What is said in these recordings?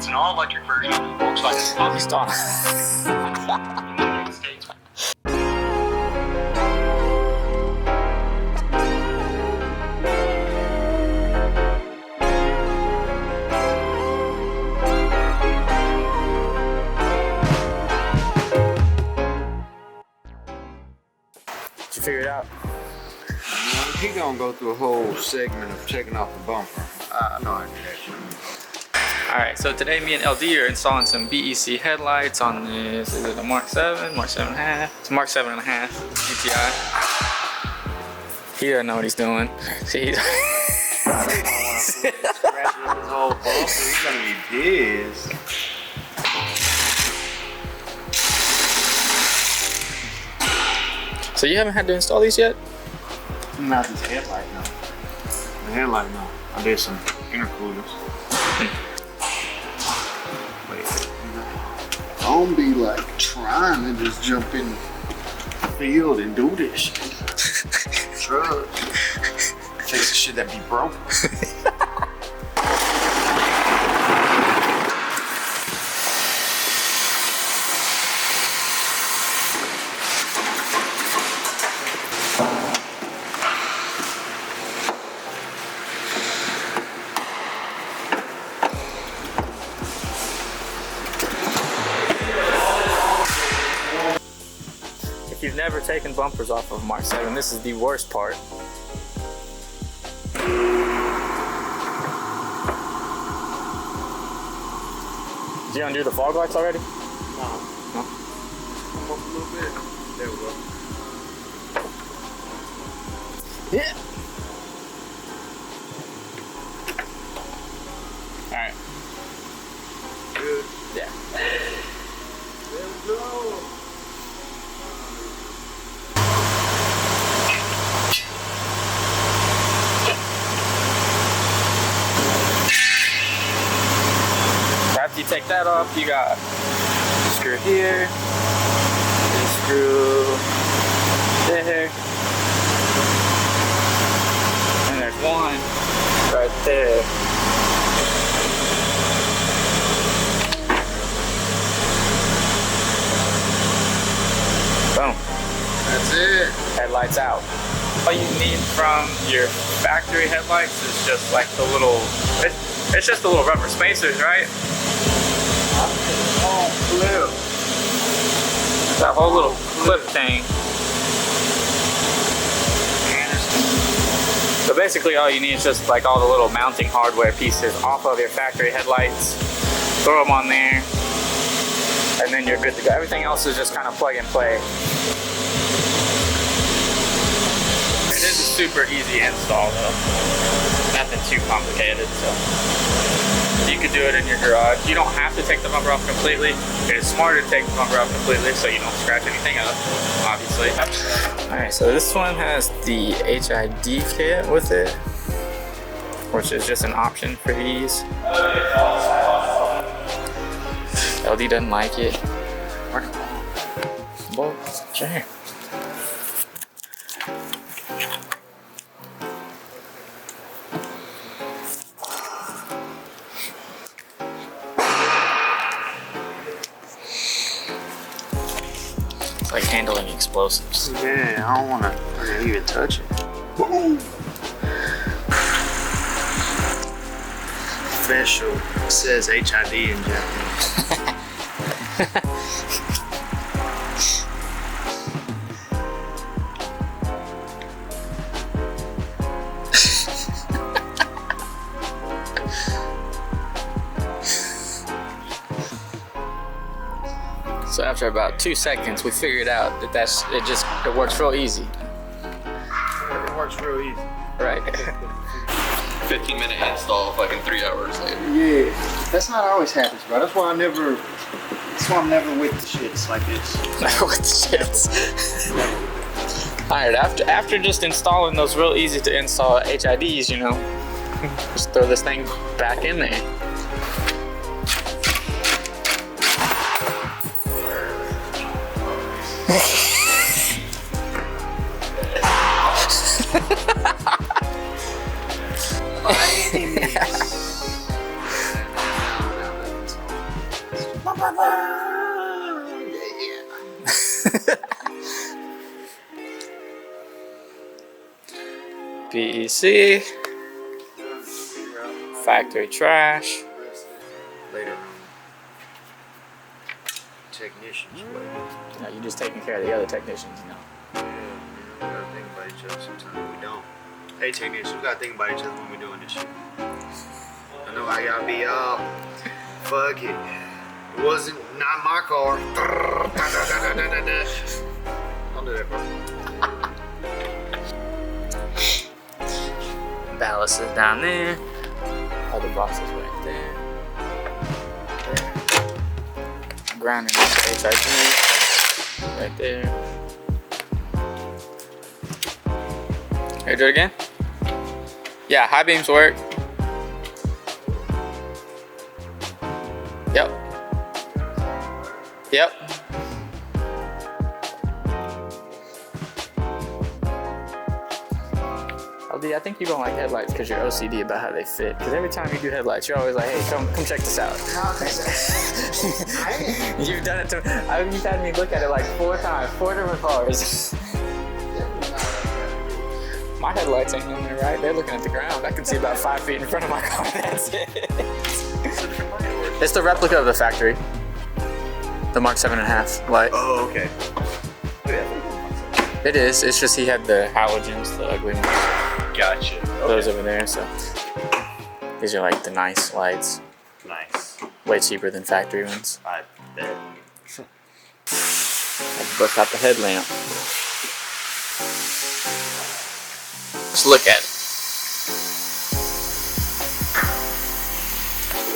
an all-electric version of the Volkswagen. Stop. Did you figure it out? He gonna go through a whole segment of checking off the bumper. I know I can do that. Alright, so today me and LD are installing some BEC headlights on this. Is it a Mark 7? Mark 7.5? It's a Mark 7.5 GTI. He doesn't know what he's doing. See, he's whole bumper, he's gonna be pissed. So you haven't had to install these yet? Not this headlight, no. The headlight, no. I did some intercoolers. Don't be like trying to just jump in the field and do this shit. Drugs. Fix the shit that be broken. If you've never taken bumpers off of Mark 7, this is the worst part. Did you undo the fog lights already? No. No? Come up a little bit. There we go. Yeah. Alright. Good. Yeah. There we go. After you take that off, you got a screw here, a screw there, and there's one right there. Boom. That's it. Headlights out. All you need from your factory headlights is just like the little, it's just the little rubber spacers, right? Oh, clip. That whole little clip thing. So basically all you need is just like all the little mounting hardware pieces off of your factory headlights. Throw them on there, and then you're good to go. Everything else is just kind of plug and play. It is a super easy install though. Nothing too complicated, so you could do it in your garage. You don't have to take the bumper off completely. It is smarter to take the bumper off completely so you don't scratch anything up, obviously. Alright, so this one has the HID kit with it, which is just an option for these. LD doesn't like it. Well, sure. It's like handling explosives. Yeah, I don't want to even touch it. Boom. Official. It says HID in Japanese. So after about 2 seconds, we figured out that it works real easy. It works real easy. Right. 15-minute install, fucking 3 hours later. Yeah, that's not always happens, bro. That's why I'm never with the shits like this. With the shits. Alright, after just installing those real easy to install HIDs, you know, just throw this thing back in there. BEC. Factory trash. Later. Technicians, what? No, you're just taking care of the other technicians, you know. Yeah, we gotta think about each other sometimes. We don't. Hey, technicians, we gotta think about each other when we're doing this shit. I know I gotta be fuck it. It wasn't not my car. Don't do that, bro. Ballast is down there. Other boxes right there. Grounding is the HIP right there. Here, do it again. Yeah, high beams work. Yep. Yep. LD, I think you don't like headlights because you're OCD about how they fit. Because every time you do headlights, you're always like, hey, come check this out. You've done it to me. You've had me look at it like 4 times, 4 different cars. My headlights ain't on there, right? They're looking at the ground. I can see about 5 feet in front of my car. That's it. It's the replica of the factory. The MK7.5 light. Oh, okay. It is. It's just he had the halogens, the ugly ones. Gotcha. Those over there, so. These are like the nice lights. Nice. Way cheaper than factory ones. I bet. Let's bust out the headlamp. Let's look at it.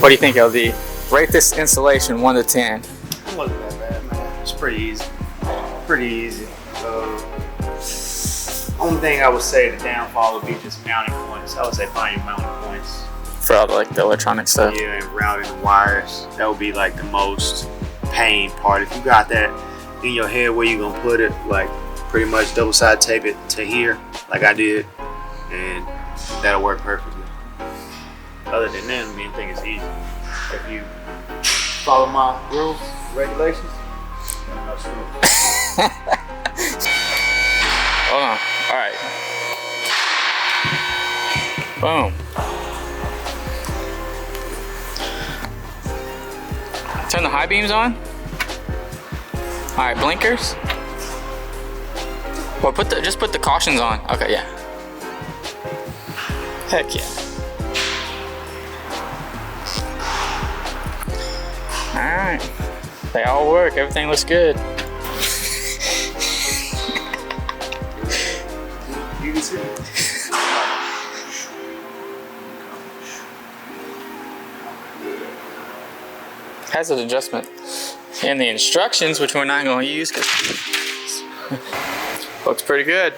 What do you think, LD? Rate this installation 1 to 10. It wasn't that bad, man. It's pretty easy. Pretty easy. Only thing I would say the downfall would be just mounting points. I would say find your mounting points. For all the, like, the electronic stuff? Yeah, and routing the wires. That would be like the most pain part. If you got that in your head where you're gonna put it, like pretty much double side tape it to here, like I did, and that'll work perfectly. Other than that, the main thing is easy. If you follow my rules, regulations, no screws. Hold on. Alright. Boom. Turn the high beams on. Alright, blinkers. Well, just put the cautions on. Okay, yeah. Heck yeah. Alright. They all work. Everything looks good. You can see it. Has an adjustment in the instructions, which we're not going to use because looks pretty good.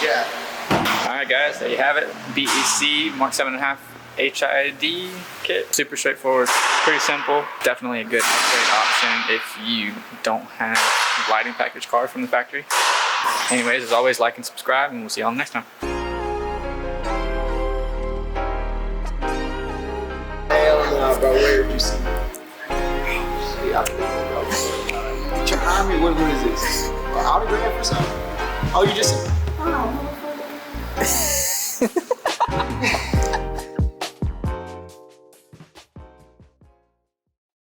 Yeah. Alright guys, there you have it. BEC MK7.5 HID kit. Super straightforward, pretty simple. Definitely a good upgrade option if you don't have lighting package car from the factory. Anyways, as always, like and subscribe, and we'll see y'all next time. Hell no, bro. Where did you see me? What is this? An autograph or something? Oh, you just